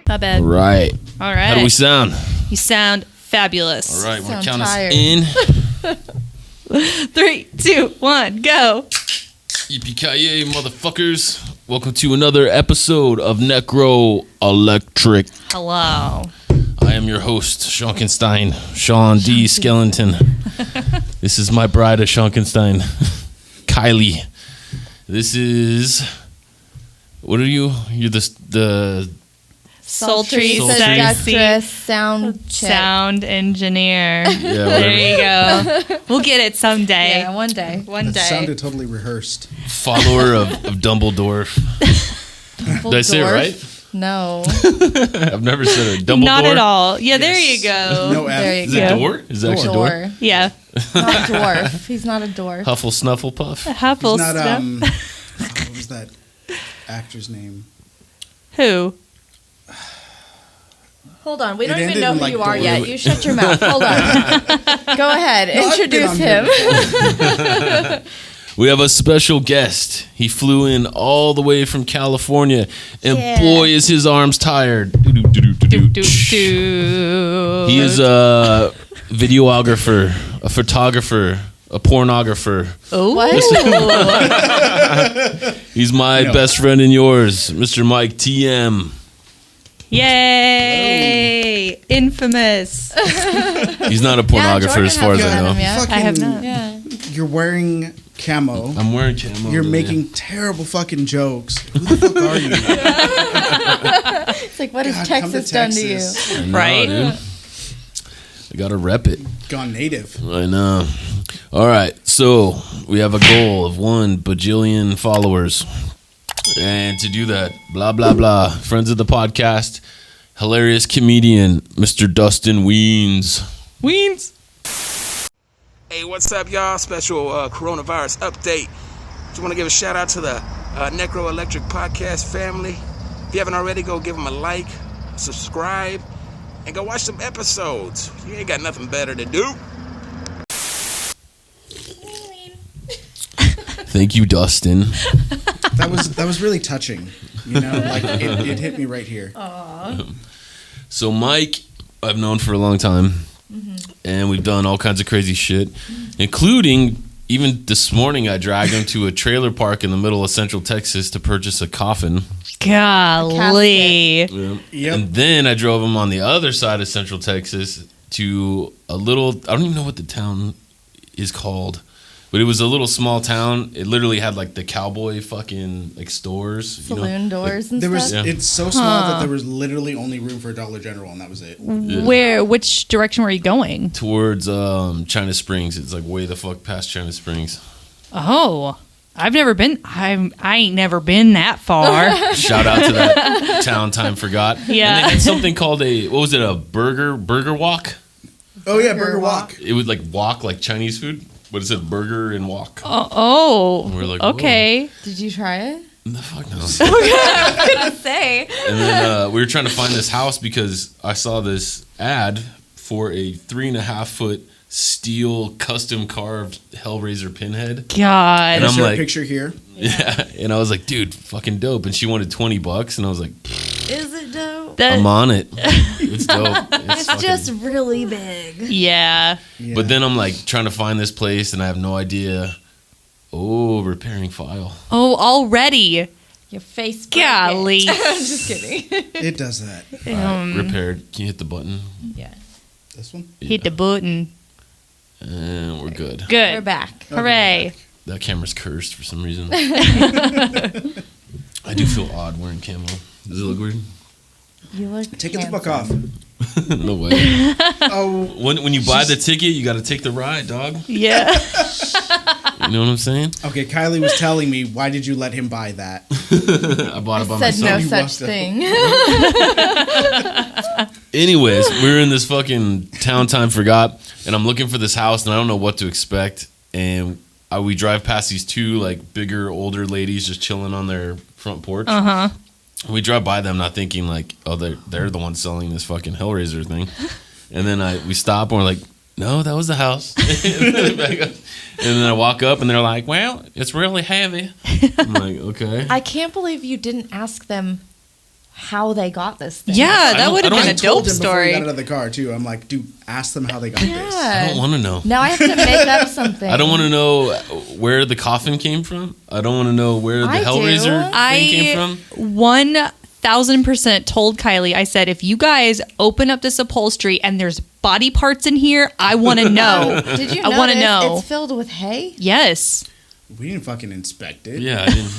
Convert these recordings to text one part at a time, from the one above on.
Not bad. All right. How do we sound? You sound fabulous. All right, want to count tired. us in? 3, 2, 1, go. Yippee-ki-yay, motherfuckers. Welcome to another episode of Necro Electric. Hello. I am your host, Shonkenstein, Sean D. Skellington. This is my bride of Shonkenstein, Kylie. This is... What are you? You're the Sultry, Sultry. sound engineer. Yeah, there you go. We'll get it someday. Yeah, one day. One day. Sounded totally rehearsed. follower of Dumbledore. Did I say it right? No. I've never said it. Dumbledore? Not at all. Yeah, Yes. there you go. No F. There you Is go. it door? Is it actually door? Door. Yeah. Not dwarf. He's not a dwarf. Huffle Snuffle Puff. Huffle He's not, stuff. what was that actor's name? Who? Hold on. We It don't even ended know in, who like, you are door. yet. You shut your mouth. Hold on. Go ahead. No, I've been Introduce on here him. We have a special guest. He flew in all the way from California, and Yeah. boy, is his arms tired. Do, do, do. He is a videographer, a photographer, a pornographer. Oh. What? He's my No. best friend and yours, Mr. Mike T.M. Yay. Infamous. He's not a pornographer as far as I know. Fucking, I have not. Yeah. You're wearing camo. I'm wearing camo. You're today. making terrible fucking jokes. Who the fuck are you? It's like, what has God, come Texas to done to you? Texas. I know, Right? dude. I gotta rep it. Gone native. I know. All right, so we have a goal of 1 bajillion followers. And to do that, blah, blah, blah. Friends of the podcast, hilarious comedian, Mr. Dustin Weens. Weens. Hey, what's up, y'all? Special coronavirus update. Just want to give a shout out to the Necro Electric podcast family. If you haven't already, go give them a like, subscribe, and go watch some episodes. You ain't got nothing better to do. Thank you, Dustin. That was really touching. You know, like it hit me right here. So Mike, I've known for a long time, and we've done all kinds of crazy shit, including even this morning I dragged him to a trailer park in the middle of Central Texas to purchase a coffin. Golly. Yep. And then I drove him on the other side of Central Texas to a little, I don't even know what the town is called, but it was a little small town. It literally had like the cowboy fucking like stores. Saloon doors and There was. stuff. Yeah. It's so small that there was literally only room for a Dollar General, and that was it. Yeah. Which direction were you going? Towards China Springs. It's like way the fuck past China Springs. Oh, I've never been. I ain't never been that far. Shout out to that town time forgot. Yeah. And they had something called a burger walk. Oh yeah, Burger Walk. It would like walk like Chinese food, but it said burger and walk. Oh, We're like, okay. Did you try it? The fuck no. I say. And then we were trying to find this house because I saw this ad for a 3.5 foot steel custom carved Hellraiser pinhead. God. And I'm Is there like- a picture here? Yeah. And I was like, dude, fucking dope. And she wanted $20, and I was like, Is it dope? That- I'm on it. It's dope. It's fucking- just really big. yeah. Yeah. But then I'm like trying to find this place, and I have no idea. Oh, repairing file. Oh, already. Your face. Golly. I'm just kidding. it does that. Repaired. Can you hit the button? Yeah. This one. Hit the button. And we're good. Good. We're back. Hooray. That camera's cursed for some reason. I do feel odd wearing camo. Does it look weird? You look. Take the handsome. fuck off. No way. Oh, When you buy the ticket, you got to take the ride, dog. Yeah. You know what I'm saying? okay. Kylie was telling me, why did you let him buy that? I bought it by Said no myself. You such walked up. thing. Anyways, we were in this fucking town time forgot, and I'm looking for this house, and I don't know what to expect. And we drive past these two like bigger, older ladies just chilling on their front porch. Uh-huh. We drive by them not thinking like, oh, they're the ones selling this fucking Hellraiser thing. And then we stop and we're like, no, that was the house. And then I walk up and they're like, well, it's really heavy. I'm like, okay. I can't believe you didn't ask them how they got this thing. Yeah, that would have been I a told dope him before we story. got out of the car too. I'm like, dude, ask them how they got this. I don't want to know. Now I have to make up something. I don't want to know where the coffin came from. I don't want to know where the I do. Hellraiser thing came from. 1,000% told Kylie, I said, if you guys open up this upholstery and there's body parts in here, I want to know. Did you I want to know. It's filled with hay? Yes. We didn't fucking inspect it. Yeah, I didn't.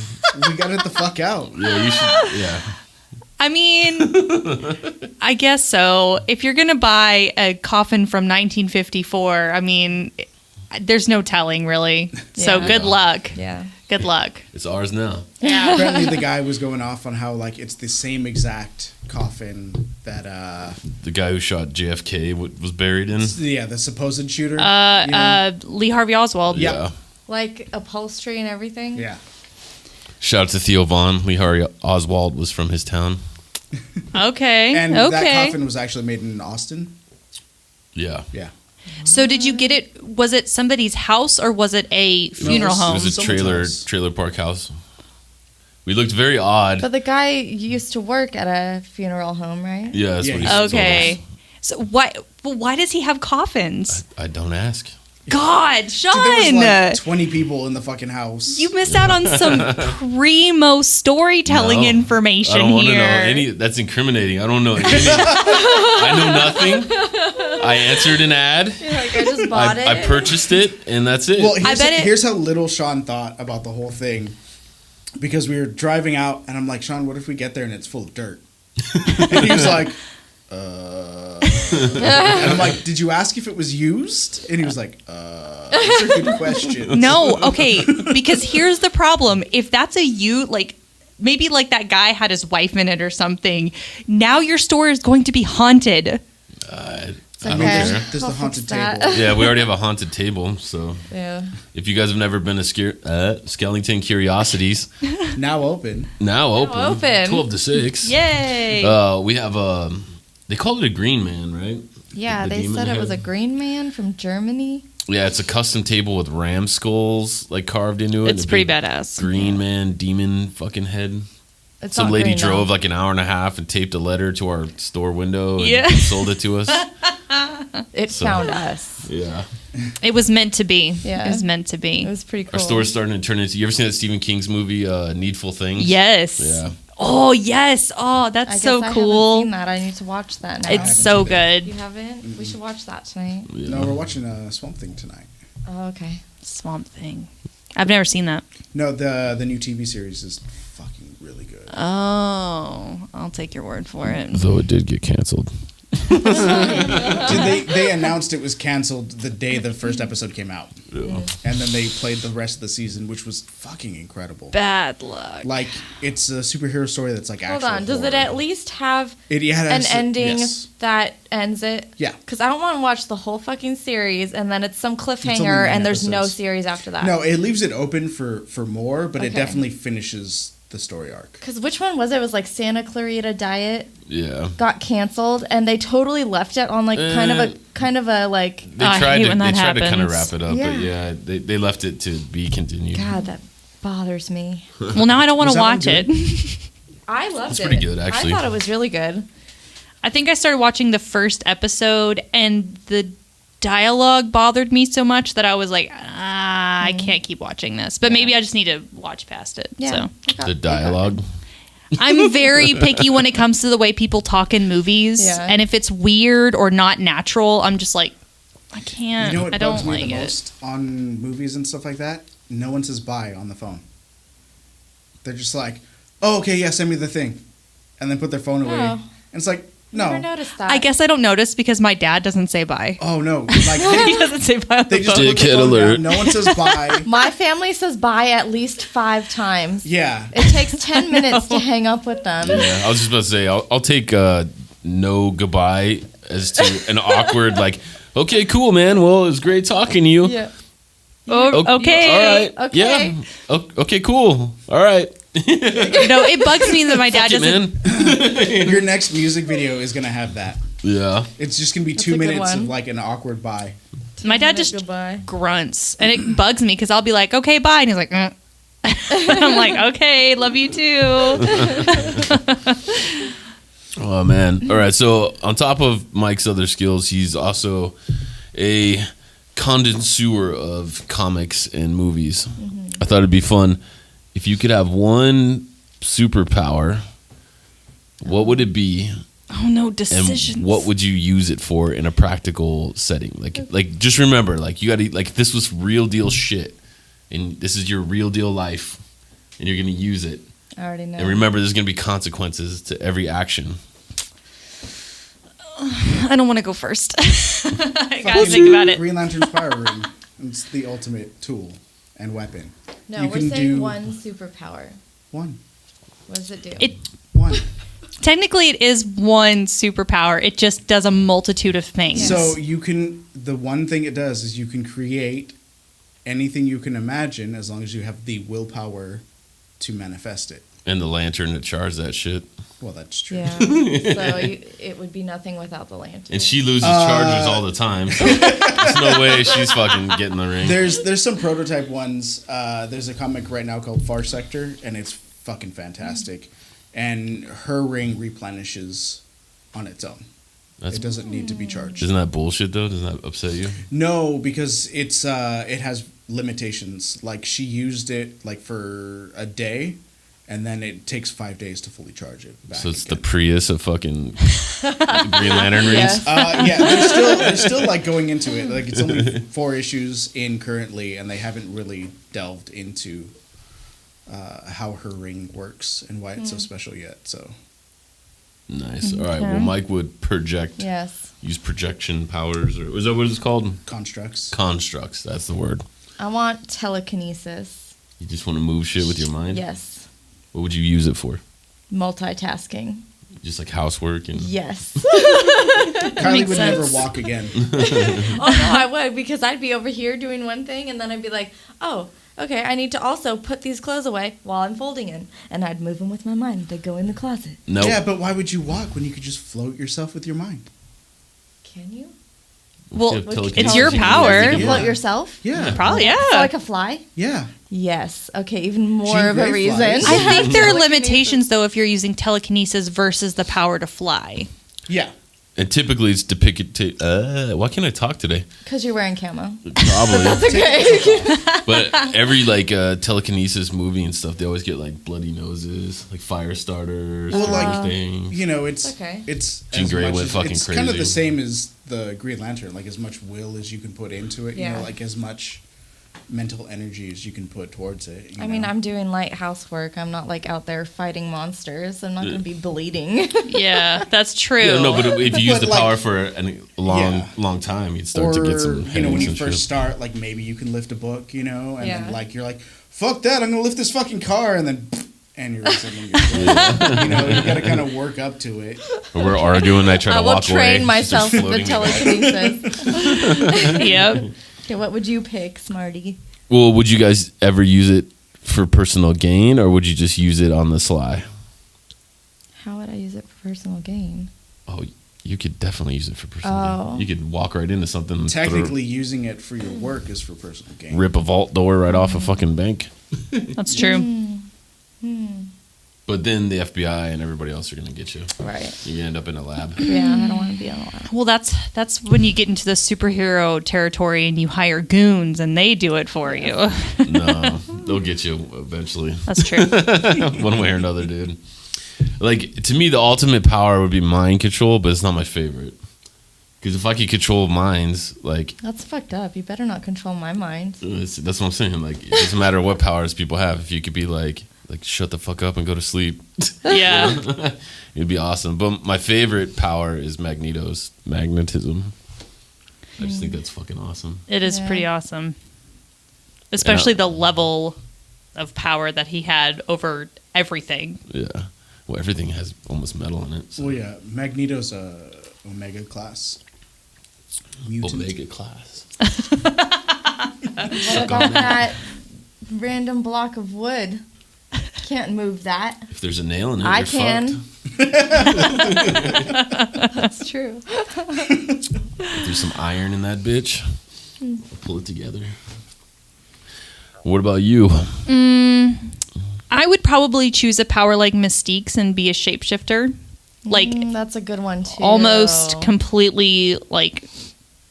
We got it the fuck out. Yeah, you should. Yeah. I mean, I guess so. If you're going to buy a coffin from 1954, I mean, there's no telling, really. So Yeah. good luck. Yeah. Good luck. It's ours now. Apparently, the guy was going off on how like it's the same exact coffin that The guy who shot JFK was buried in. the supposed shooter. you know? Lee Harvey Oswald. Yeah. Like upholstery and everything? Yeah. Shout out to Theo Vaughn. Lee Harvey Oswald was from his town. Okay. And that okay. coffin was actually made in Austin. Yeah. Yeah. So did you get it? Was it somebody's house or was it a funeral it home? It was a Someone's trailer house. park house. We looked very odd. But the guy used to work at a funeral home, right? Yeah, that's Yeah, what he yeah. told Okay. So why does he have coffins? us. I don't ask. God, Dude, Sean, there was like 20 people in the fucking house. you missed out on some primo storytelling No, information I don't want to here. know any. That's incriminating. I don't know any. I know nothing. I answered an ad. Like, I just bought it. I purchased it, and that's it. Well, bet here's how little Sean thought about the whole thing. Because we were driving out, and I'm like, Sean, what if we get there and it's full of dirt? And he was like, And I'm like, did you ask if it was used? And he was like, those are good questions. No, okay, because here's the problem. If that's maybe like that guy had his wife in it or something, now your store is going to be haunted. I It's don't okay. care. There's the I'll haunted fix that. table. Yeah, we already have a haunted table. So Yeah. if you guys have never been to Skellington Curiosities, Now open. now open, open. 12 to 6. Yay. We have they call it a green man, right? Yeah, The they demon said it was a head. green man from Germany. Yeah, it's a custom table with ram skulls like carved into it. It's and a pretty big badass. Green man, demon fucking head. It's Some not lady green, though. drove like an hour and a half and taped a letter to our store window and Yeah. sold it to us. It found us. Yeah. It was meant to be. Yeah. It was meant to be. It was pretty cool. Our store's starting to turn into. You ever seen that Stephen King's movie, Needful Things? Yes. Yeah. Oh, yes. Oh, that's I guess so I cool. haven't seen that. I need to watch that now. It's so You good. haven't? We should watch that tonight. No, we're watching Swamp Thing tonight. Oh, okay. Swamp Thing. I've never seen that. No, the new TV series is fucking really good. Oh, I'll take your word for it. Though it did get canceled. Dude, they announced it was canceled the day the first episode came out. Yeah. And then they played the rest of the season, which was fucking incredible. Bad luck. Like, it's a superhero story that's like Hold actual on. Does it horror. at least have It had an a- ending yes. that ends it? Yeah. Because I don't want to watch the whole fucking series and then it's some only cliffhanger 9 and there's no episodes. series after that. No, it leaves it open for more, but it Okay. definitely finishes the story arc. Because which one was it? It was like Santa Clarita Diet Yeah. got canceled and they totally left it on like kind of a like. They I tried hate to when that kind of happens. wrap it up, Yeah. but yeah, they left it to be continued. God, that bothers me. Well, now I don't want Was to that one watch it. I loved It's it. pretty good, actually. I thought it was really good. I think I started watching the first episode and the dialogue bothered me so much that I was like, I can't keep watching this. But maybe I just need to watch past it. Yeah. So It got- The it got- dialogue. I'm very picky when it comes to the way people talk in movies. Yeah. And if it's weird or not natural, I'm just like, I can't. You know what I bugs don't me like the it. most on movies and stuff like that? No one says bye on the phone. They're just like, oh, okay, yeah, send me the thing. And then put their phone away. Oh. And it's like, Never no. noticed that. I guess I don't notice because my dad doesn't say bye. Oh, no. Like, He doesn't say bye on they the just phone. put the Dickhead phone alert. down. No one says bye. My family says bye at least 5 times. Yeah. It takes 10 minutes to hang up with them. Yeah, I was just about to say, I'll take no goodbye as to an awkward, like, okay, cool, man. Well, it was great talking to you. Yeah. Oh, okay. All right. Okay. Yeah. Okay, cool. All right. No, it bugs me that my dad Fuck it, doesn't. man. Your next music video is going to have that. Yeah. It's just going to be That's 2 a good minutes one. of like an awkward bye. My dad just Goodbye. grunts, and it bugs me because I'll be like, "Okay, bye," and he's like, I'm like, okay, love you too. Oh man. All right. So on top of Mike's other skills, he's also a connoisseur of comics and movies. I thought it'd be fun if you could have one superpower. What would it be? Oh no, decisions. And what would you use it for in a practical setting? Like just remember, like you got to like this was real deal shit, and this is your real deal life, and you're gonna use it. I already know. And remember, there's gonna be consequences to every action. I don't want to go first. I gotta Fucking think about it. Green Lantern's power ring. It's the ultimate tool and weapon. No, You we're can saying do- one superpower. One. What does it do? One. Technically, it is one superpower. It just does a multitude of things. So you can, the one thing it does is you can create anything you can imagine as long as you have the willpower to manifest it. And the lantern that charged that shit. Well, that's true. Yeah. It would be nothing without the lantern. And she loses chargers all the time. So there's no way she's fucking getting the ring. There's some prototype ones. There's a comic right now called Far Sector, and it's fucking fantastic. And her ring replenishes on its own. It doesn't need to be charged. Isn't that bullshit though? Doesn't that upset you? No, because it's it has limitations. Like she used it like for a day, and then it takes 5 days to fully charge it back. So it's again. the Prius of fucking Green Lantern rings. Yeah, they're still like going into it. Like it's only 4 issues in currently, and they haven't really delved into how her ring works and why it's so special yet. So Nice. All right. Well, Mike would project. Yes. Use projection powers, or is that what it's called? constructs. Constructs. That's the word. I want telekinesis. You just want to move shit with your mind. Yes. What would you use it for? Multitasking. Just like housework and. Yes. Kylie Makes would sense. never walk again. Oh no, I would, because I'd be over here doing one thing, and then I'd be like, oh, okay, I need to also put these clothes away while I'm folding in, and I'd move them with my mind. They'd go in the closet. Nope. Yeah, but why would you walk when you could just float yourself with your mind? Can you? Well, You have telekinesis, it's your you can power. You do can that. float yourself? Yeah. Probably, yeah. So I could fly? Yeah. Yes. Okay, even more Jean of a Grey reason. flies. I think there are Telekinesis. limitations, though, if you're using telekinesis versus the power to fly. Yeah. And typically it's depicted. Why can't I talk today? Because you're wearing camo. Probably. Okay. But every like telekinesis movie and stuff, they always get like bloody noses, like fire starters, Well, like, things. You know, it's Okay. it's Jean as Grey much went as- fucking it's kind of crazy. the same as the Green Lantern, like as much will as you can put into it, you Yeah. know, like as much mental energy as you can put towards it. You I mean, know? I'm doing light housework. I'm not like out there fighting monsters. I'm not going to be bleeding. Yeah, that's true. Yeah, no, but if you use But, the like- power for a long, Yeah. long time, you'd start or to get some. you know, when headaches you and first shit. start, like maybe you can lift a book, you know, and Yeah. then like you're like, fuck that, I'm gonna lift this fucking car, and then aneurysm in your brain. You know, you gotta kind of work up to it. Or we're arguing, I try I to will walk away. train she's myself just with the floating. telekinesis. Yep. Okay, what would you pick, Smarty? Well, would you guys ever use it for personal gain, or would you just use it on the sly? How would I use it for personal gain? Oh, you could definitely use it for personal Oh. gain. You could walk right into something, and Technically, using it for your work is for personal gain. rip a vault door right off a fucking bank. That's true. But then the FBI and everybody else are gonna get you. Right. You end up in a lab. Yeah, I don't want to be on a lab. Well, that's when you get into the superhero territory and you hire goons and they do it for you. No, they'll get you eventually, That's true. one way or another, dude. Like to me, the ultimate power would be mind control, but it's not my favorite. Because if I could control minds, like That's fucked up. You better not control my mind. that's what I'm saying. Like it doesn't matter what powers people have. If you could be like shut the fuck up and go to sleep, Yeah. it'd be awesome. But my favorite power is magnetism. I just think that's fucking awesome. It is Yeah. pretty awesome. Especially the level of power that he had over everything. Yeah. Well, everything has almost metal in it. So. Well, yeah, Magneto's a Omega class mutant. Omega class. What about that random block of wood? Can't move that. If there's a nail in it, I you're can. fucked. That's true. If there's some iron in that bitch, I'll pull it together. What about you? I would probably choose a power like Mystique's and be a shapeshifter. Like, that's a good one too. almost completely, like,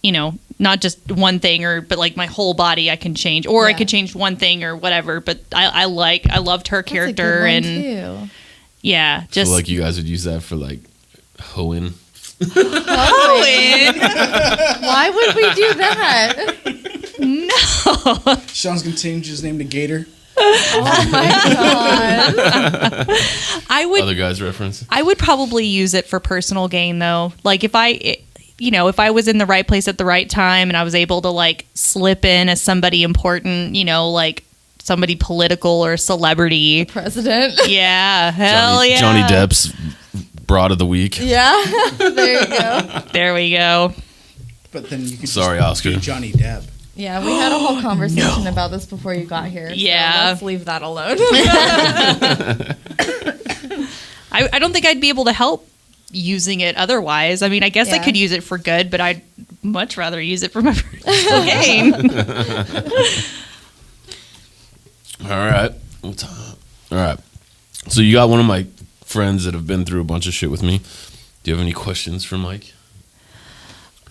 you know, not just one thing, but like my whole body I can change, or I could change one thing or whatever. But I loved her character, that's a good one too. Yeah, I just feel like you guys would use that for like hoeing. Why would we do that? No. Sean's gonna change his name to Gator. Oh my god. Other guys reference. I would probably use it for personal gain though. Like if I was in the right place at the right time and I was able to like slip in as somebody important, like somebody political or celebrity. President. Yeah. Hell yeah. Johnny Depp's broad of the week. Yeah. There you go. There we go. But then you could Oscar. be Johnny Depp. Yeah, we had a whole conversation about this before you got here. Yeah. So let's leave that alone. I don't think I'd be able to help using it otherwise. I mean, I guess I could use it for good, but I'd much rather use it for my personal gain. All right. So you got one of my friends that have been through a bunch of shit with me. Do you have any questions for Mike?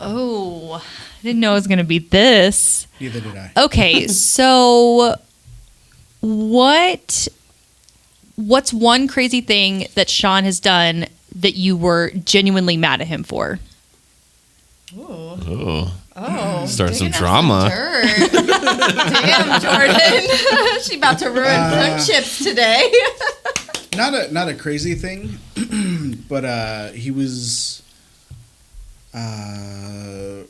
Oh, I didn't know it was going to be this. Neither did I. Okay, so what's one crazy thing that Sean has done that you were genuinely mad at him for? Oh. Starting some digging up drama. dirt. Damn, Jordan. She about to ruin friendships today. Not a crazy thing, but he was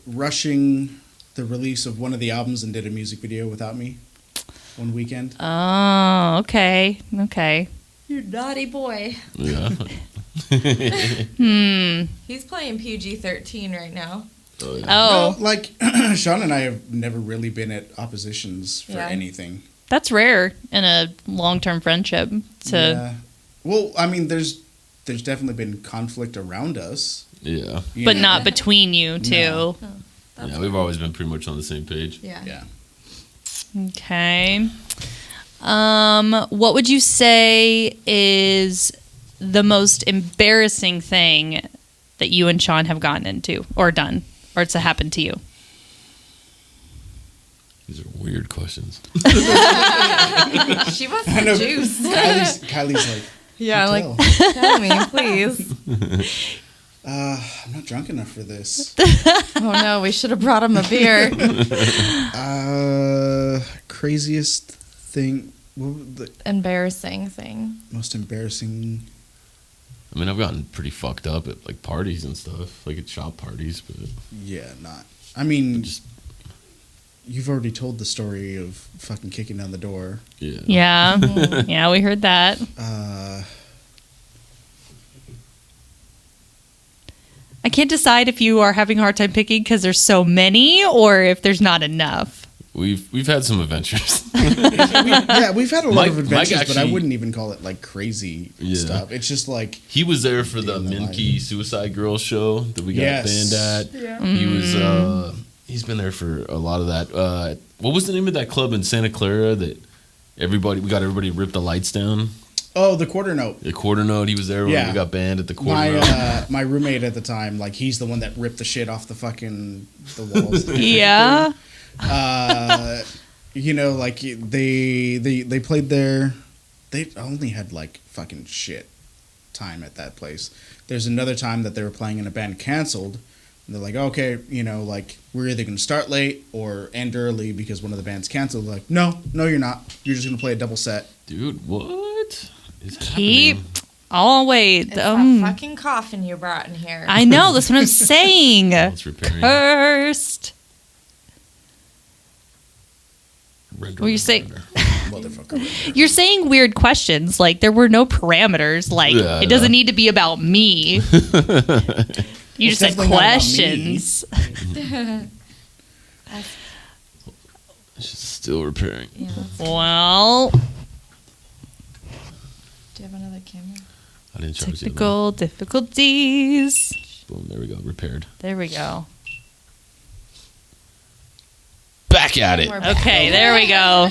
rushing the release of one of the albums and did a music video without me one weekend. Oh, okay. You naughty boy. Yeah. He's playing PG-13 right now. Oh, yeah. Oh, No, like Sean and I have never really been at oppositions for anything. that's rare in a long-term friendship. Yeah. Well, I mean, there's definitely been conflict around us. Yeah. you But know? not between you two. No. Yeah, we've always been pretty much on the same page. Yeah. Yeah. Okay. What would you say is the most embarrassing thing that you and Sean have gotten into or done or it's happened to you? These are weird questions. She wants I the know. juice. Kylie's like, Yeah, "Tell." tell me, please. I'm not drunk enough for this. Oh no, we should have brought him a beer. Craziest thing. What was the Embarrassing thing. most embarrassing? I mean, I've gotten pretty fucked up at like parties and stuff, like at shop parties, but Yeah, not. I mean, just you've already told the story of fucking kicking down the door. yeah. Yeah. Yeah, we heard that. I can't decide if you are having a hard time picking because there's so many or if there's not enough. We've had some adventures. We've had a lot Mike- of adventures, Mike but I actually- wouldn't even call it like crazy stuff. It's just like He was there for the Day in the Minky life. Suicide Girls show that we got Yes. banned at. Yeah. He was he's been there for a lot of that. What was the name of that club in Santa Clara that we got everybody to rip the lights down? the quarter note. The Quarter Note. He was there when Yeah. we got banned at the Quarter Note. My roommate at the time, like he's the one that ripped the shit off the walls. Yeah. Like they played there. They only had like fucking shit time at that place. There's another time that they were playing and a band canceled. And they're like, okay, like we're either gonna start late or end early because one of the bands canceled. Like, no, you're not. You're just gonna play a double set. Dude, what is Keep. happening? Oh, wait. It's that fucking coffin you brought in here. I know. That's what I'm saying. It's repairing. Cursed. Render, Well, you say- render. Motherfucker. You're saying weird questions. Like, there were no parameters. Like, Yeah, it doesn't yeah. need to be about me. You just said definitely not about questions. It's just still repairing. Yeah. Well, Do you have another camera? I didn't charge the other technical difficulties. one. Boom, there we go. Repaired. There we go. Back at it. We're back. Okay, there we go.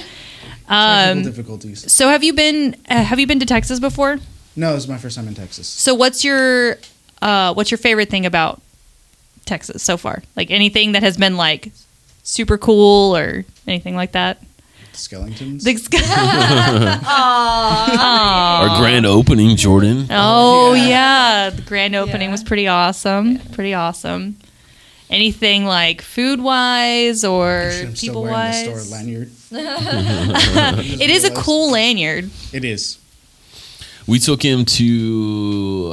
Technical difficulties. So have you been to Texas before? No, this is my first time in Texas. So what's your favorite thing about Texas so far? Like anything that has been like super cool or anything like that? Skellingtons. Our grand opening, Jordan. Oh yeah, the grand opening was pretty awesome. Yeah. Pretty awesome. Anything like food wise or people wise? The store lanyard. It is a cool lanyard. It is. We took him to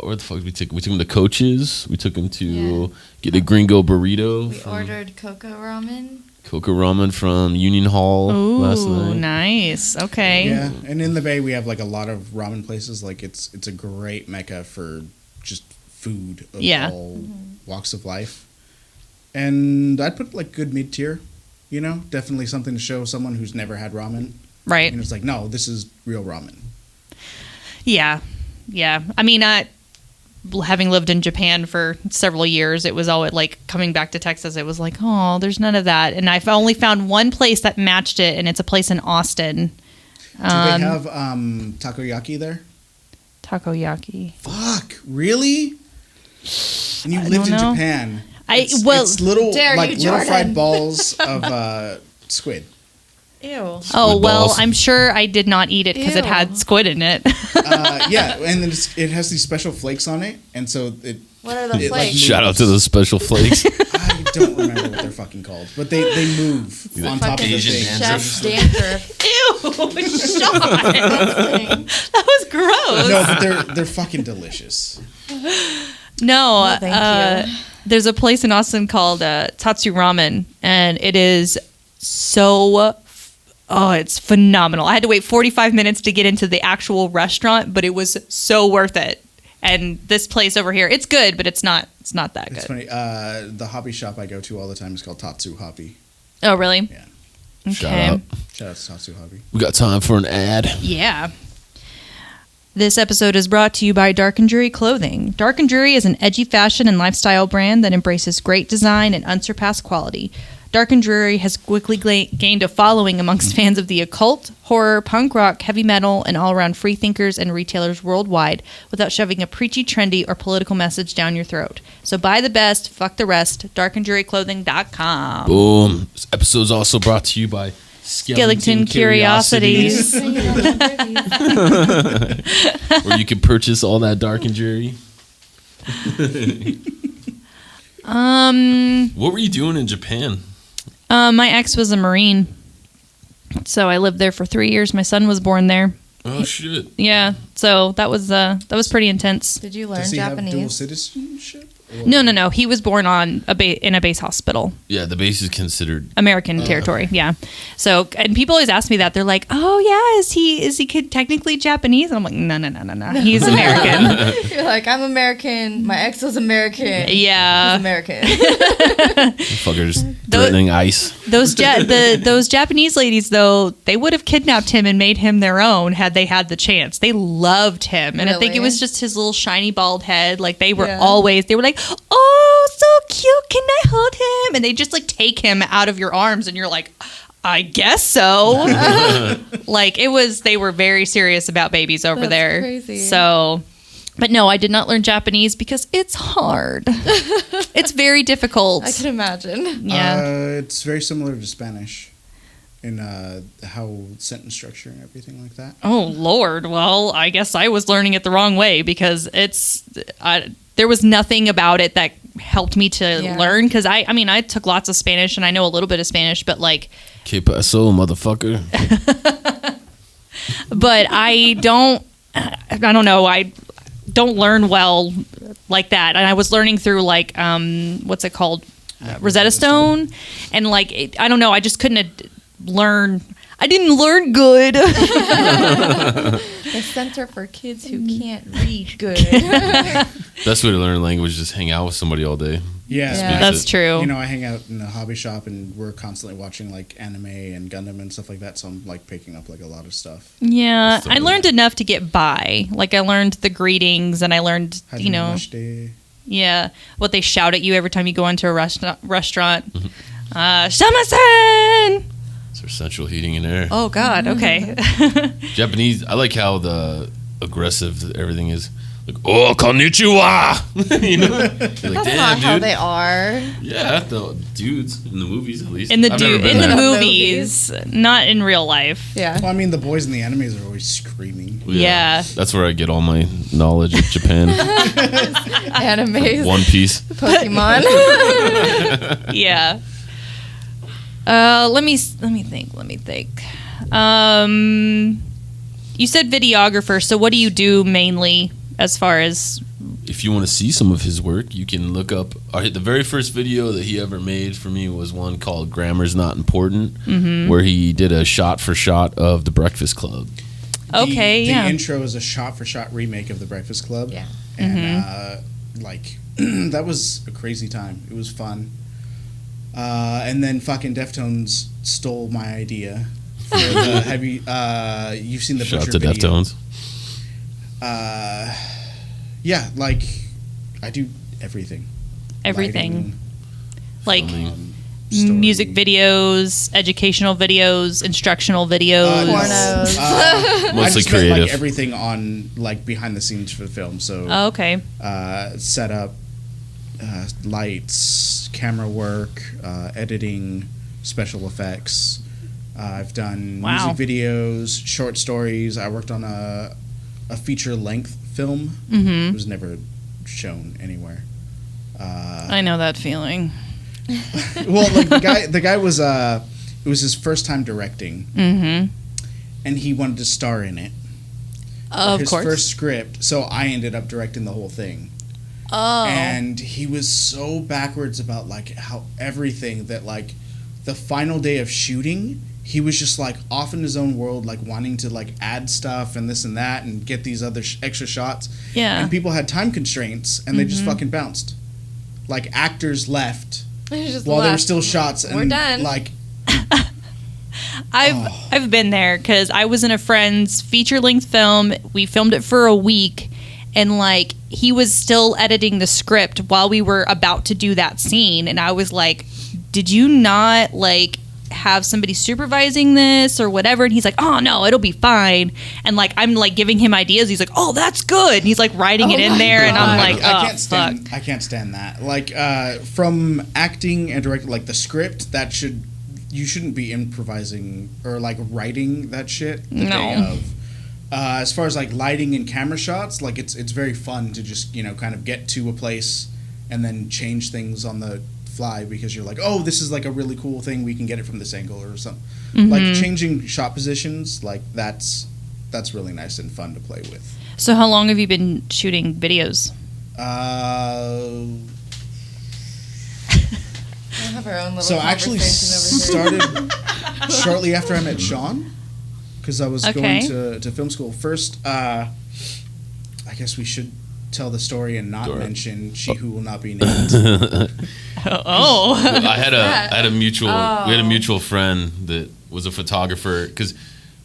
where the fuck did we take him? We took him to Coach's. We took him to get a gringo burrito. We ordered Coco ramen. Coco ramen from Union Hall last night. Nice. Okay. Yeah, and in the Bay we have like a lot of ramen places. Like it's a great mecca for just food of all walks of life. And I'd put like good mid tier. You know, definitely something to show someone who's never had ramen. Right. And it's like, no, this is real ramen. Yeah. Yeah. I mean, having lived in Japan for several years, it was always like coming back to Texas. It was like, oh, there's none of that. And I've only found one place that matched it, and it's a place in Austin. Do they have takoyaki there? Takoyaki. Fuck, really? And you lived in Japan. It's little fried balls of squid. Ew. Oh, well, I'm sure I did not eat it because it had squid in it. Yeah, and then it has these special flakes on it, and so it... What are the flakes? Shout out to those special flakes. I don't remember what they're fucking called, but they move on top of the thing. Chef's dandruff. Ew, Sean. That was gross. No, but they're fucking delicious. No, thank you. There's a place in Austin called Tatsu Ramen, and it is so... Oh, it's phenomenal. I had to wait 45 minutes to get into the actual restaurant, but it was so worth it. And this place over here, it's good, but it's not that good. It's funny. The hobby shop I go to all the time is called Tatsu Hobby. Oh, really? Yeah. Okay. Shout out to Tatsu Hobby. We got time for an ad. Yeah. This episode is brought to you by Dark and Jury Clothing. Dark and Jury is an edgy fashion and lifestyle brand that embraces great design and unsurpassed quality. Dark and Dreary has quickly gained a following amongst fans of the occult, horror, punk rock, heavy metal, and all-around free thinkers and retailers worldwide without shoving a preachy, trendy, or political message down your throat. So buy the best, fuck the rest, darkandjuryclothing.com. Boom. This episode is also brought to you by Skellington Curiosities. Where you can purchase all that Dark and Jury. What were you doing in Japan? My ex was a Marine, so I lived there for 3 years. My son was born there. Oh shit! Yeah, so that was pretty intense. Did you learn Does he Japanese? have dual citizenship? No. He was born on in a base hospital. Yeah, the base is considered American territory. Yeah. So, and people always ask me that. They're like, "Oh yeah, is he technically Japanese?" And I'm like, "No. He's American." You're like, "I'm American. My ex was American. Yeah, he's American." Fuckers threatening ICE. Those Japanese ladies, though, they would have kidnapped him and made him their own had they had the chance. They loved him, and I think it was just his little shiny bald head. Like they were like, "Oh, so cute! Can I hold him?" And they just like take him out of your arms, and you're like, "I guess so." Like it was. They were very serious about babies over there. Crazy. So, but no, I did not learn Japanese because it's hard. It's very difficult. I can imagine. Yeah, it's very similar to Spanish in how sentence structure and everything like that. Oh Lord. Well, I guess I was learning it the wrong way because there was nothing about it that helped me to learn because I mean I took lots of Spanish and I know a little bit of Spanish, but like Que paso, motherfucker. But I don't know, I don't learn well like that. And I was learning through like what's it called, Rosetta Stone, and like I don't know, I just couldn't learn. I didn't learn good. The Center for Kids Who Can't Read Good. Best way to learn a language is just hang out with somebody all day. Yeah. That's true. You know, I hang out in a hobby shop and we're constantly watching like anime and Gundam and stuff like that. So I'm like picking up like a lot of stuff. Yeah, I learned enough to get by. Like I learned the greetings and I learned, yeah, what they shout at you every time you go into a restaurant. Mm-hmm. Shamasen! It's our central heating and air. Oh God. Okay. Japanese. I like how the aggressive everything is. Like, oh, konnichiwa. You know, you're like, That's damn, not dude. how they are. Yeah, the dudes in the movies at least. In the I've never been there. movies, not in real life. Yeah. Well, I mean, the boys in the animes are always screaming. Yeah. That's where I get all my knowledge of Japan. Animes. One Piece. Pokemon. Yeah. Let me think. You said videographer, so what do you do mainly as far as... If you want to see some of his work, you can look up. The very first video that he ever made for me was one called "Grammar's Not Important," where he did a shot-for-shot of The Breakfast Club. Okay, the yeah. intro is a shot-for-shot remake of The Breakfast Club. Yeah. And, that was a crazy time. It was fun. And then fucking Deftones stole my idea. For the, you've seen the Shout out Butcher to video. Deftones. Yeah, like, I do everything. Everything. Like Filming. Story. music videos, educational videos, instructional videos. No. Pornos. I Mostly just meant, creative. like, everything on, like, behind the scenes for the film. So, Oh, okay. setup, lights, camera work, editing, special effects. I've done Wow. music videos, short stories. I worked on a feature-length film. Mm-hmm. It was never shown anywhere. I know that feeling. Well, like the guy was it was his first time directing, Mm-hmm. and he wanted to star in it. Of his course. first script, so I ended up directing the whole thing. Oh. And he was so backwards about like how everything that like the final day of shooting, he was just like off in his own world, like wanting to like add stuff and this and that and get these other extra shots. Yeah. And people had time constraints and they just fucking bounced. Like actors left Just while there were left. still shots. And We're done. Like, I've been there because I was in a friend's feature length film. We filmed it for a week, and like he was still editing the script while we were about to do that scene, and I was like, "Did you not like have somebody supervising this or whatever?" And he's like, "Oh no, it'll be fine." And like I'm like giving him ideas. He's like, "Oh, that's good." And he's like writing it in there, and I'm like, "Oh, fuck." I can't stand that. Like from acting and directing, like the script you shouldn't be improvising or like writing that shit the No. day of. As far as like lighting and camera shots, like it's very fun to just kind of get to a place and then change things on the fly because you're like, oh, this is like a really cool thing. We can get it from this angle or something. Mm-hmm. Like changing shot positions, like that's really nice and fun to play with. So how long have you been shooting videos? We'll have our own little So I actually conversation over here. started shortly after I met Sean because I was Okay. going to film school. First, I guess we should tell the story and not Sure. mention She Who Will Not Be Named. Oh. I had a mutual we had a Oh. mutual friend that was a photographer because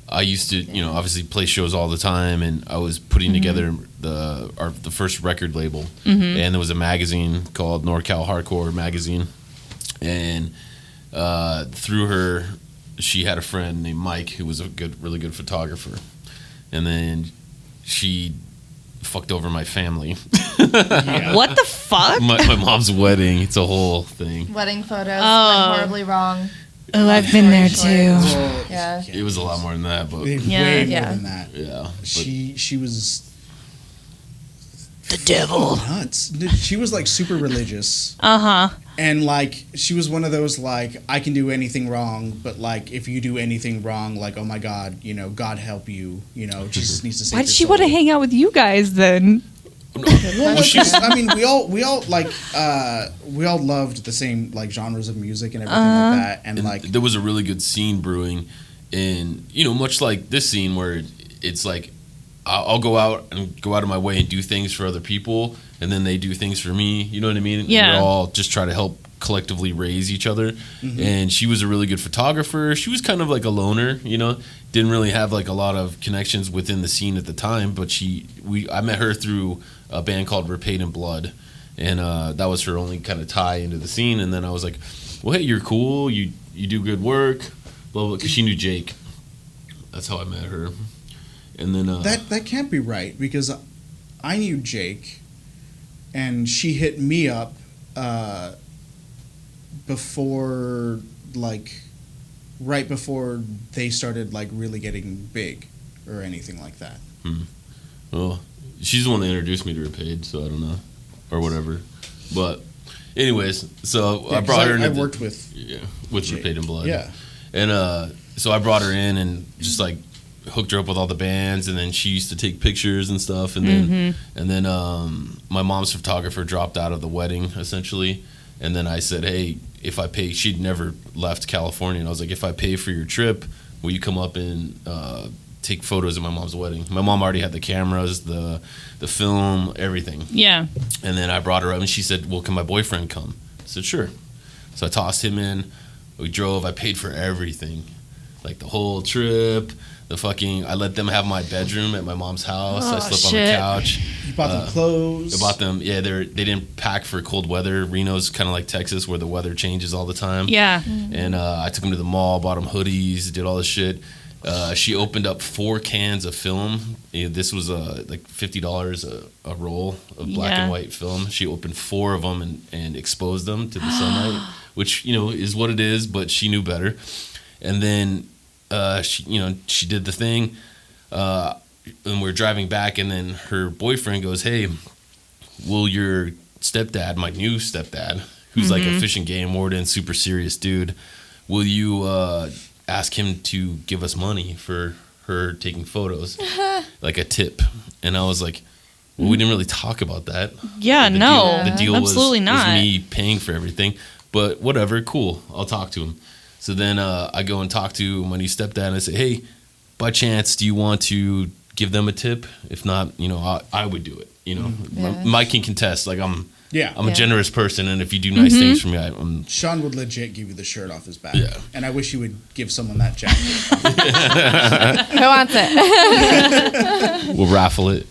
I used to obviously play shows all the time, and I was putting together the first record label, and there was a magazine called NorCal Hardcore Magazine, and through her, she had a friend named Mike who was a really good photographer, and then she fucked over my family. Yeah. What the fuck? my mom's wedding. It's a whole thing. Wedding photos Oh. went horribly wrong. Oh, I've been there Story too. short. Well, Yeah. It was a lot more than that, but way Yeah. more Yeah. than that. yeah. But She was The devil. nuts. She was like super religious. Uh-huh. And like she was one of those like I can do anything wrong, but like if you do anything wrong, like oh my God, God help you, Jesus needs to save Why your did she want to soul. hang out with you guys then? Well, like, I mean, we all loved the same like genres of music and everything like that, and like there was a really good scene brewing, and much like this scene where it's like I'll go out of my way and do things for other people, and then they do things for me. You know what I mean? Yeah. And we all just try to help collectively raise each other. And she was a really good photographer. She was kind of like a loner, didn't really have like a lot of connections within the scene at the time. But I met her through a band called Repaid in Blood, and that was her only kind of tie into the scene. And then I was like, well, hey, you're cool. You do good work. blah blah, because she knew Jake. That's how I met her. And then that can't be right, because I knew Jake, and she hit me up before, like, right before they started, like, really getting big or anything like that. Well, she's the one that introduced me to her page, so I don't know, or whatever. But anyways, so I brought her in. I worked with Jake. Paid in Blood. Yeah. And so I brought her in and just like hooked her up with all the bands, and then she used to take pictures and stuff, and then my mom's photographer dropped out of the wedding essentially, and then I said, hey, if I pay, she'd never left California, and I was like, if I pay for your trip, will you come up and take photos of my mom's wedding? My mom already had the cameras, the film, everything. Yeah. And then I brought her up, and she said, well, can my boyfriend come? I said, sure. So I tossed him in. We drove. I paid for everything, like the whole trip. I let them have my bedroom at my mom's house. I slept on the couch. You bought them clothes. I bought them. Yeah, they didn't pack for cold weather. Reno's kind of like Texas, where the weather changes all the time. Yeah. And I took them to the mall, bought them hoodies, did all this shit. She opened up 4 cans of film. This was like $50 a roll of black and white film. She opened 4 of them and exposed them to the sunlight, which is what it is. But she knew better. And then she did the thing, and we're driving back, and then her boyfriend goes, hey, will your stepdad, my new stepdad, who's like a fish and game warden, super serious dude, will you ask him to give us money for her taking photos, like a tip? And I was like, well, we didn't really talk about that. Yeah, the deal absolutely not. was me paying for everything, but whatever, cool, I'll talk to him. So then I go and talk to my new stepdad, and I say, hey, by chance, do you want to give them a tip? If not, I would do it. Mike can contest. Like, I'm a generous person, and if you do nice things for me, Sean would legit give you the shirt off his back. Yeah. And I wish you would give someone that jacket. Who wants it? We'll raffle it.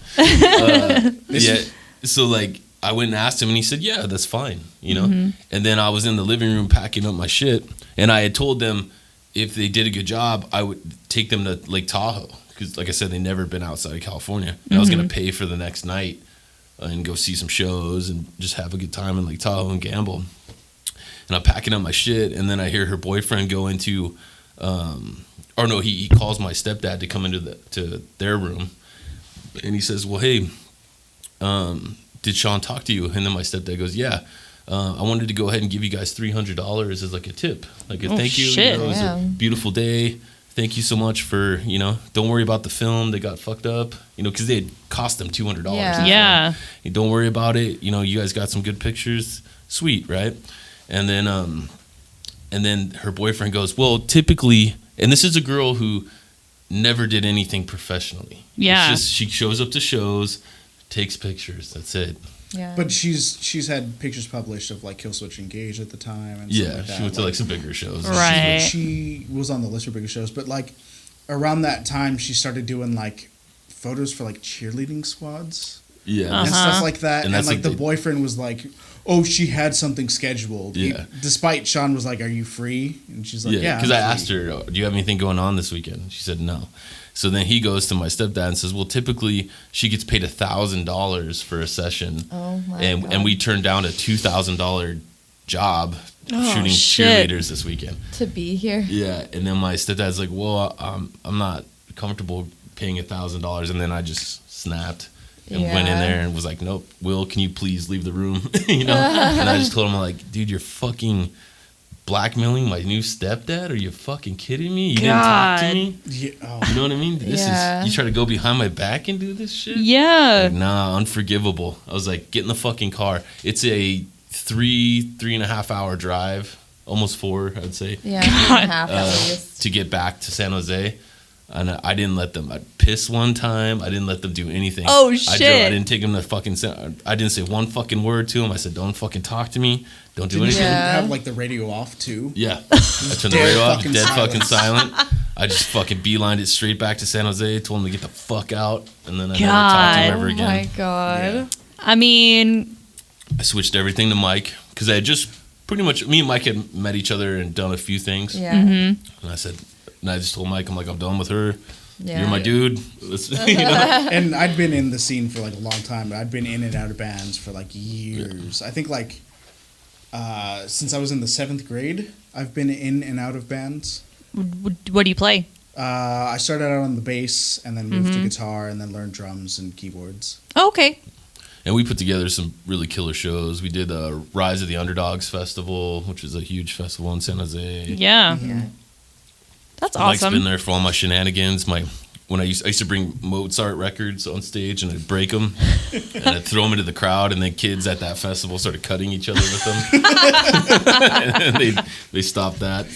So, like, I went and asked him, and he said, yeah, that's fine, And then I was in the living room packing up my shit, and I had told them if they did a good job, I would take them to Lake Tahoe, because, like I said, they'd never been outside of California. And I was going to pay for the next night and go see some shows and just have a good time in Lake Tahoe and gamble. And I'm packing up my shit, and then I hear her boyfriend go into, he calls my stepdad to come into to their room, and he says, well, hey, did Sean talk to you? And then my stepdad goes, yeah. I wanted to go ahead and give you guys $300 as like a tip, like a thank you. Shit. It was a beautiful day. Thank you so much for, don't worry about the film. They got fucked up, because they had cost them $200. Yeah. Don't worry about it. You guys got some good pictures. Sweet, right? And then her boyfriend goes, well, typically, and this is a girl who never did anything professionally. Yeah. It's just, she shows up to shows, takes pictures. That's it. Yeah. But she's had pictures published of like Killswitch Engage at the time and stuff like that. She went to like some bigger shows. Right. She was on the list for bigger shows, but like around that time she started doing like photos for like cheerleading squads. Yeah. And stuff like that. And that's like like the boyfriend was like, oh, she had something scheduled. Yeah. Despite Sean was like, are you free? And she's like, yeah. Because I asked her, do you have anything going on this weekend? She said no. So then he goes to my stepdad and says, well, typically she gets paid $1,000 for a session. Oh my God. And we turned down a $2,000 job shooting shit. cheerleaders this weekend. To be here. Yeah. And then my stepdad's like, well, I'm not comfortable paying $1,000. And then I just snapped and went in there and was like, nope, Will, can you please leave the room? And I just told him, like, dude, you're fucking blackmailing my new stepdad? Are you fucking kidding me? You didn't talk to me? Yeah, oh. You know what I mean? This is, you try to go behind my back and do this shit? Yeah. Like, nah, unforgivable. I was like, get in the fucking car. It's a 3.5 hour drive, almost 4, I'd say. Yeah, 3.5 at least. To get back to San Jose. And I didn't let them. I pissed one time. I didn't let them do anything. Oh, shit. I didn't take them to fucking. I didn't say one fucking word to them. I said, "Don't fucking talk to me. Don't do anything." You have like the radio off too. Yeah, I turned the radio off. Fucking Dead silence. fucking silent. I just fucking beelined it straight back to San Jose. Told them to get the fuck out, and then I never talked to them ever Oh again. my God. Yeah. I mean, I switched everything to Mike because I had just pretty much me and Mike had met each other and done a few things. Yeah. And I said, And I just told Mike, I'm like, I'm done with her. Yeah. You're my dude. Let's, you know? And I'd been in the scene for like a long time, but I'd been in and out of bands for like years. I think like since I was in the 7th grade, I've been in and out of bands. What do you play? I started out on the bass and then moved to guitar and then learned drums and keyboards. Oh, okay. And we put together some really killer shows. We did Rise of the Underdogs Festival, which is a huge festival in San Jose. Yeah. That's Mike's awesome. been there for all my shenanigans. I used to bring Mozart records on stage and I'd break them and I'd throw them into the crowd, and then kids at that festival started cutting each other with them. And they stopped that.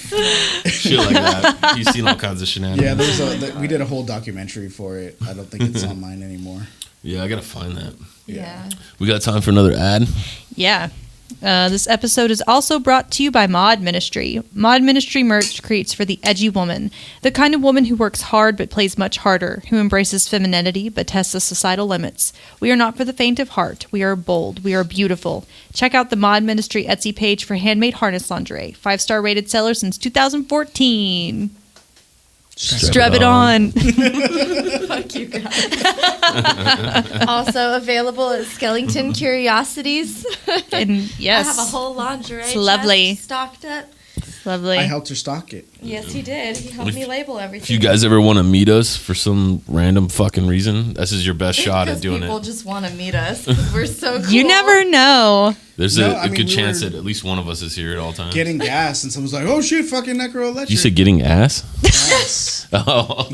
Shit like that. You've seen all kinds of shenanigans. Yeah, we did a whole documentary for it. I don't think it's online anymore. Yeah, I gotta find that. Yeah. We got time for another ad? Yeah. This episode is also brought to you by Mod Ministry. Mod Ministry merch creates for the edgy woman, the kind of woman who works hard but plays much harder, who embraces femininity but tests the societal limits. We are not for the faint of heart. We are bold. We are beautiful. Check out the Mod Ministry Etsy page for handmade harness lingerie. 5-star rated seller since 2014. Strap it on. Fuck you guys. Also available at Skellington Curiosities. And yes, I have a whole lingerie It's lovely. chest stocked up. lovely. I helped her stock it. Yes, he did. He helped me label everything. If you guys ever want to meet us for some random fucking reason, this is your best shot at doing people it. just want to meet us 'cause we're so cool. You never know. There's No, a I mean, good we chance were that at least one of us is here at all times. Getting gas, and someone's like, "Oh shit, fucking Necro Electric." You said getting ass? Yes. Oh.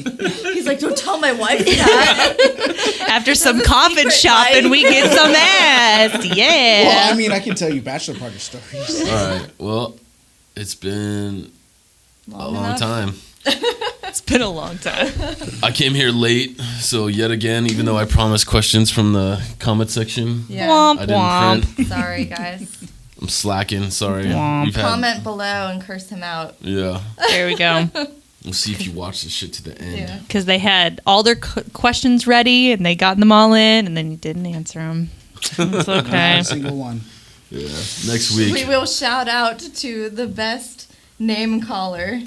He's like, don't tell my wife that. After some That's a coffin secret shopping, life. we get some ass. Yeah. Well, I mean, I can tell you bachelor party stories. All right. Well, it's been a long enough. time. It's been a long time. I came here late, so yet again, even though I promised questions from the comment section, Yeah. Womp I didn't womp. print. Sorry, guys. I'm slacking. Sorry. Womp. We've had, Comment below and curse him out. yeah. There we go. We'll see if you watch this shit to the end. Yeah. Because they had all their questions ready and they got them all in, and then you didn't answer them. It's okay. Not a single one. Yeah. Next week. We will shout out to the best name caller.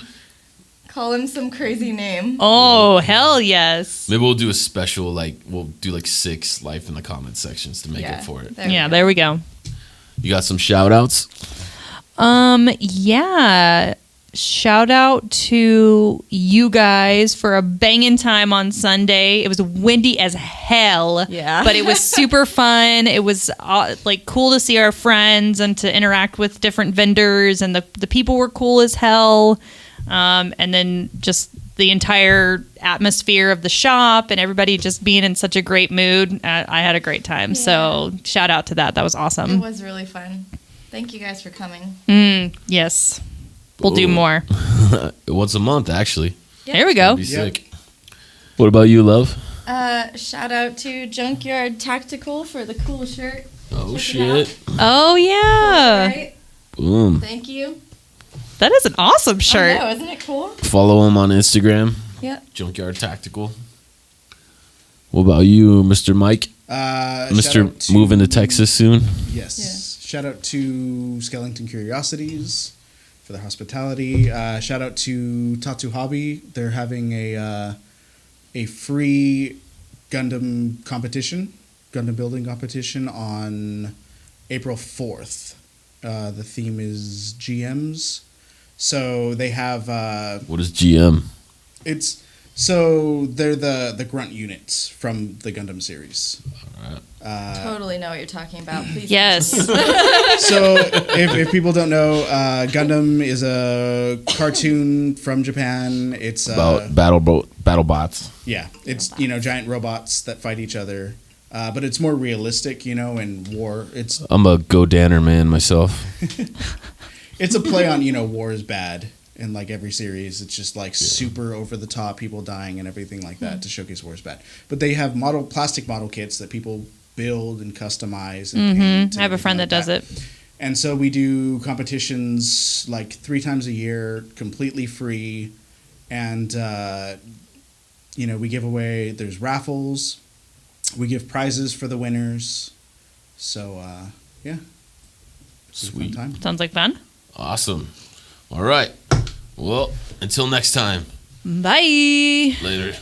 Call him some crazy name. Oh, hell yes. Maybe we'll do a special, we'll do 6 life in the comment sections to make Yeah. up for it. Yeah, there we go. You got some shout outs? Yeah. Shout out to you guys for a banging time on Sunday. It was windy as hell. Yeah. But it was super fun. It was cool to see our friends and to interact with different vendors, and the people were cool as hell. And then just the entire atmosphere of the shop and everybody just being in such a great mood. I had a great time. Yeah. So shout out to that. That was It awesome. was really fun. Thank you guys for coming. Yes. We'll do Ooh. more. Once a month, actually. Yep. There we go. Be Yep. sick. What about you, love? Shout out to Junkyard Tactical for the cool shirt. Oh, Check it shit. Oh, yeah. Right? Boom. Thank you. That is an awesome I shirt. know, isn't it cool? Follow him on Instagram, Yeah. Junkyard Tactical. What about you, Mr. Mike? Shout out Mr. to- Moving to Texas soon? Yes. Yeah. Shout out to Skellington Curiosities for their hospitality. Shout out to Tattoo Hobby. They're having a free Gundam building competition on April 4th. The theme is GMs. So they have What is GM? they're the grunt units from the Gundam series. Totally know what you're talking about. Please. Yes. So if people don't know, Gundam is a cartoon from Japan. It's About battle bots. yeah, it's giant robots that fight each other, but it's more realistic, and war. I'm a Godanner man myself. It's a play on war is bad in every series. It's just super over the top, people dying and everything like that to showcase war is bad. But they have plastic model kits that people build and customize. And paint and I have a friend that everything does like it. And so we do competitions 3 times a year, completely free. And, we give away, there's raffles. We give prizes for the winners. So, yeah. It's a fun Sweet. time. Sounds like fun. Awesome. All right. Well, until next time, Bye. Later.